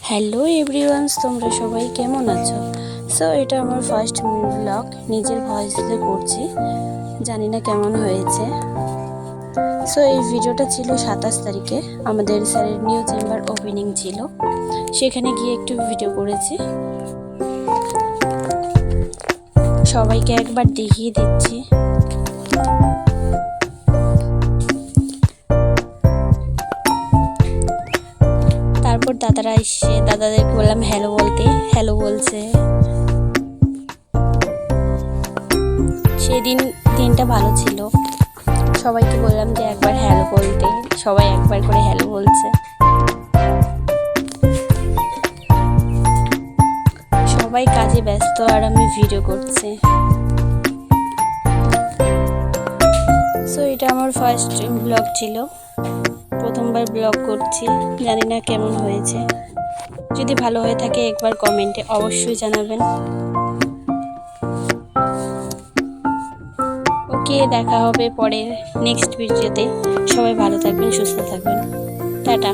Hello everyone's, তোমরা সবাই কেমন আছো? সো এটা আমার ফার্স্ট ব্লগ, নিজের ভয়েস দিয়ে করছি, জানি না কেমন হয়েছে। সো এই ভিডিওটা ছিল 27 তারিখে, আমাদের স্যারের নিউ চেম্বার ওপেনিং ছিল, সেখানে গিয়ে একটু ভিডিও করেছি, সবাইকে একবার দেখিয়ে দিচ্ছি। তারপর দাদারা এসে দাদাদেরকে বললাম হ্যালো বলতে, হ্যালো বলছে। সেদিন দিনটা ভালো ছিল, সবাইকে বললাম যে একবার হ্যালো বলতে, সবাই একবার করে হ্যালো বলছে। সবাই কাজে ব্যস্ত আর আমি ভিডিও করছি। সো এটা আমার ফার্স্ট ব্লগ ছিল, প্রথমবার ব্লগ করছি, জানি না কেমন হয়েছে। যদি ভালো হয়ে থাকে একবার কমেন্টে অবশ্যই জানাবেন। ওকে, দেখা হবে পরের নেক্সট ভিডিওতে। সবাই ভালো থাকবেন, সুস্থ থাকবেন, টাটা।